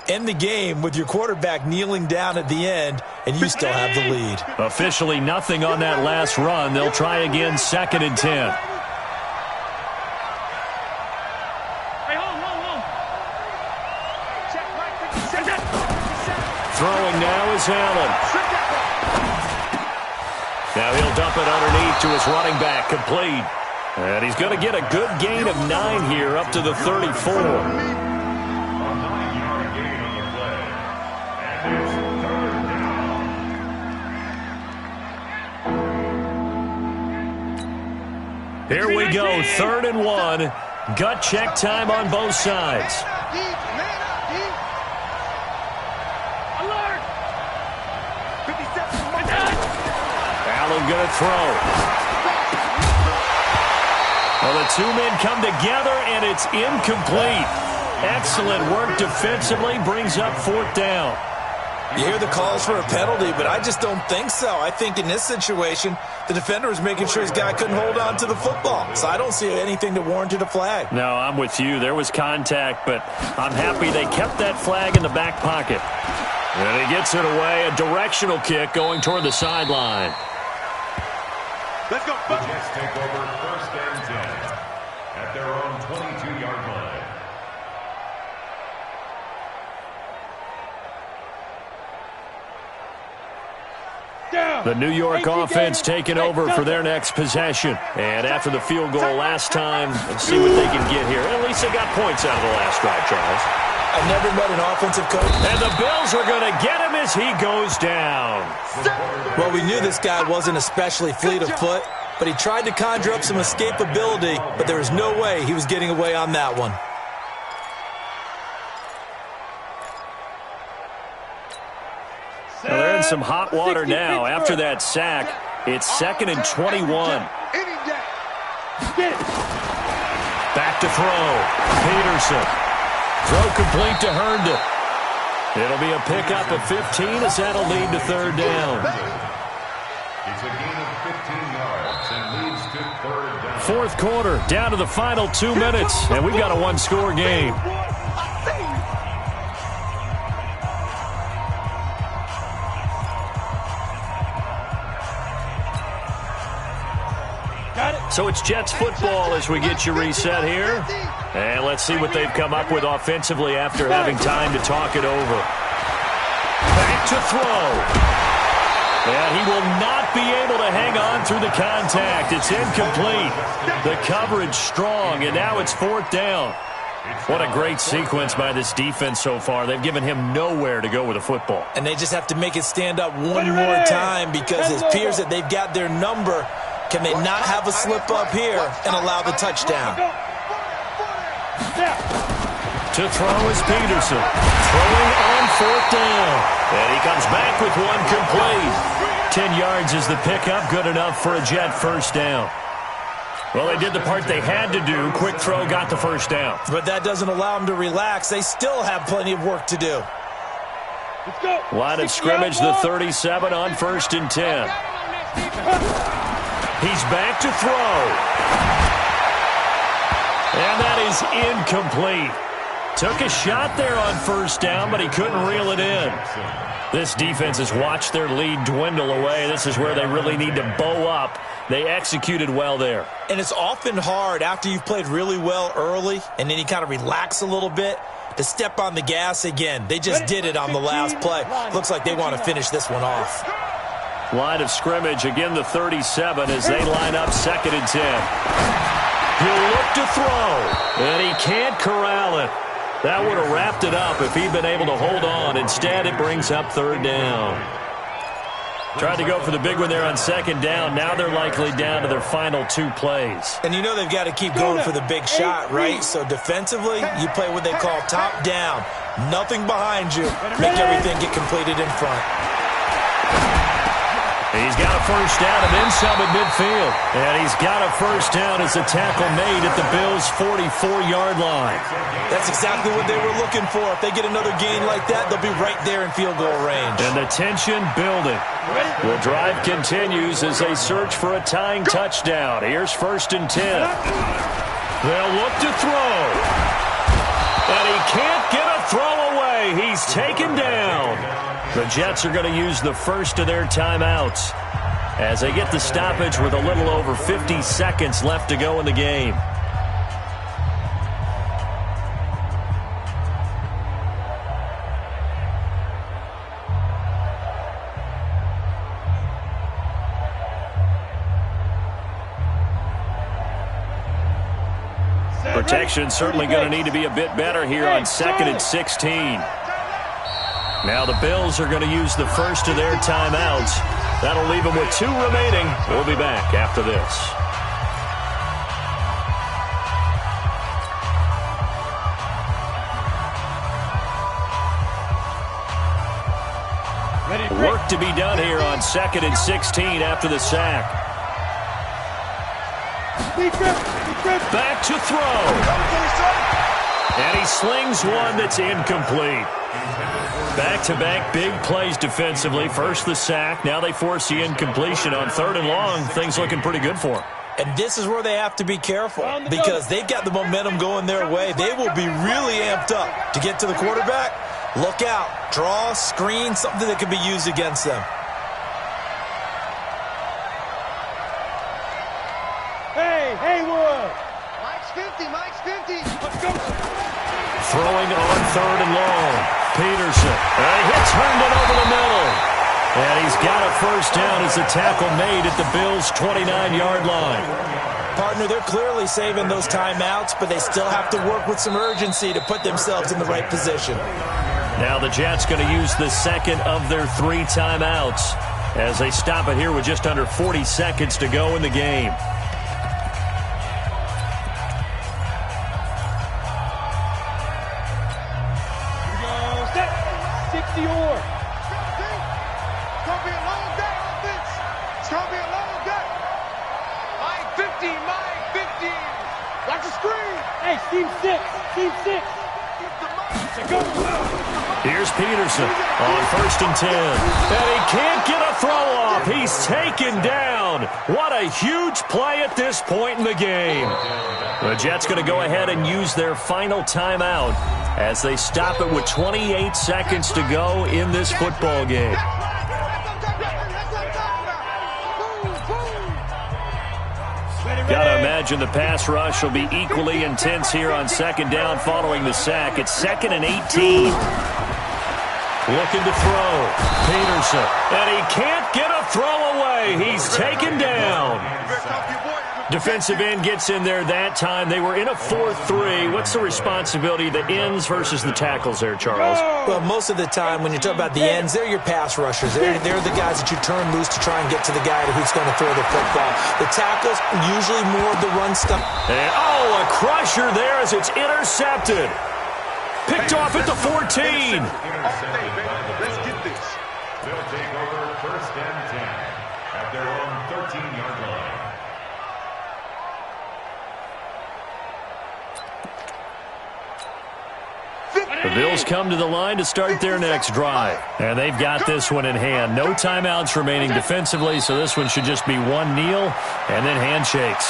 E: End the game with your quarterback kneeling down at the end, and you still have the lead.
D: Officially nothing on that last run. They'll try again, 2nd and 10. Throwing now is Allen. Now he'll dump it underneath to his running back, complete. And he's going to get a good gain of 9 here, up to the 34. Here we go, 3rd and 1. Gut check time on both sides. and going to throw. Well, the two men come together, and it's incomplete. Excellent work defensively, brings up 4th down.
E: You hear the calls for a penalty, but I just don't think so. I think in this situation, the defender was making sure his guy couldn't hold on to the football. So I don't see anything that warranted a flag.
D: No, I'm with you. There was contact, but I'm happy they kept that flag in the back pocket. And he gets it away, a directional kick going toward the sideline.
H: Let's go.
F: The Jets take over 1st and 10 at their own 22-yard line.
D: The New York offense taking over for their next possession. And after the field goal last time, let's see what they can get here. At least they got points out of the last drive, Charles.
E: I never met an offensive coach.
D: And the Bills are going to get him as he goes down.
E: Well, we knew this guy wasn't especially fleet of foot, but he tried to conjure up some escapability, but there was no way he was getting away on that one.
D: Well, they're in some hot water now after that sack. It's 2nd and 21. Back to throw. Peterson. Throw complete to Herndon. It'll be a pickup of 15 as that'll lead to 3rd down.
F: It's a gain of 15 yards and leads to 3rd down.
D: 4th quarter, down to the final 2 minutes, and we've got a one-score game. So it's Jets football as we get you reset here. And let's see what they've come up with offensively after having time to talk it over. Back to throw. And he will not be able to hang on through the contact. It's incomplete. The coverage strong, and now it's 4th down. What a great sequence by this defense so far. They've given him nowhere to go with the football.
E: And they just have to make it stand up one more time because it appears that they've got their number. Can they not have a slip up here and allow the touchdown?
D: To throw is Peterson. Throwing on 4th down. And he comes back with one complete. 10 yards is the pickup. Good enough for a Jet 1st down. Well, they did the part they had to do. Quick throw got the 1st down.
E: But that doesn't allow them to relax. They still have plenty of work to do.
D: Line of scrimmage, the 37 on 1st and 10. He's back to throw. And that is incomplete. Took a shot there on 1st down, but he couldn't reel it in. This defense has watched their lead dwindle away. This is where they really need to bow up. They executed well there.
E: And it's often hard after you've played really well early and then you kind of relax a little bit to step on the gas again. They just did it on the last play. Looks like they want to finish this one off.
D: Line of scrimmage, again the 37 as they line up 2nd and 10. He'll look to throw, and he can't corral it. That would have wrapped it up if he'd been able to hold on. Instead, it brings up 3rd down. Tried to go for the big one there on 2nd down. Now they're likely down to their final 2 plays.
E: And you know they've got to keep going for the big shot, right? So defensively, you play what they call top down. Nothing behind you. Make everything get completed in front.
D: He's got a 1st down and then some at midfield. And he's got a 1st down as the tackle made at the Bills' 44-yard line.
E: That's exactly what they were looking for. If they get another gain like that, they'll be right there in field goal range.
D: And the tension building. The drive continues as they search for a tying touchdown. Here's 1st and 10. They'll look to throw. And he can't get a throw away. He's taken down. The Jets are going to use the first of their timeouts as they get the stoppage with a little over 50 seconds left to go in the game. Protection certainly going to need to be a bit better here on 2nd and 16. Now the Bills are going to use the first of their timeouts. That'll leave them with 2 remaining. We'll be back after this. Work to be done here on 2nd and 16 after the sack. Back to throw. And he slings one that's incomplete. Back-to-back big plays defensively. First the sack. Now they force the incompletion on 3rd and long. Things looking pretty good for them.
E: And this is where they have to be careful because they've got the momentum going their way. They will be really amped up to get to the quarterback. Look out. Draw, screen, something that can be used against them.
G: Hey, Haywood.
H: Mike's 50, Mike's 50.
G: Let's go.
D: Throwing on 3rd and long. Peterson. And he turned it over the middle. And he's got a first down as the tackle made at the Bills' 29-yard line.
E: Partner, they're clearly saving those timeouts, but they still have to work with some urgency to put themselves in the right position.
D: Now the Jets going to use the second of their 3 timeouts as they stop it here with just under 40 seconds to go in the game. Here's Peterson on 1st and 10. And he can't get a throw off. He's taken down. What a huge play at this point in the game. The Jets going to go ahead and use their final timeout as they stop it with 28 seconds to go in this football game. Gotta imagine the pass rush will be equally intense here on 2nd down following the sack. It's 2nd and 18. Looking to throw. Peterson. And he can't get a throw away. He's taken down. Defensive end gets in there that time. They were in a 4-3. What's the responsibility of the ends versus the tackles there, Charles?
E: Well, most of the time when you talk about the ends, they're your pass rushers. They're the guys that you turn loose to try and get to the guy who's going to throw the football. The tackles, usually more of the run stuff.
D: And, a crusher there as it's intercepted. Picked off at the 14.
H: Let's get this.
F: They'll take over 1st and 10 at their own 13-yard line.
D: The Bills come to the line to start their next drive. And they've got this one in hand. No timeouts remaining defensively, so this one should just be one kneel and then handshakes.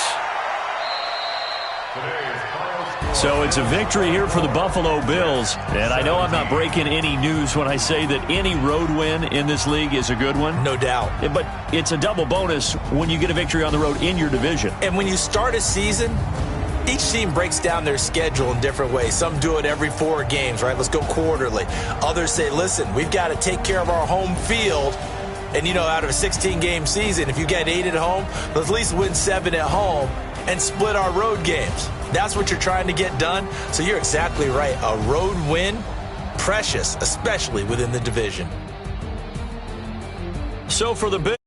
D: So it's a victory here for the Buffalo Bills. And I know I'm not breaking any news when I say that any road win in this league is a good one.
E: No doubt.
D: But it's a double bonus when you get a victory on the road in your division.
E: And when you start a season, each team breaks down their schedule in different ways. Some do it every 4 games, right? Let's go quarterly. Others say, listen, we've got to take care of our home field. And, out of a 16-game season, if you get 8 at home, let's at least win 7 at home and split our road games. That's what you're trying to get done. So you're exactly right. A road win, precious, especially within the division.
D: So for the Bills.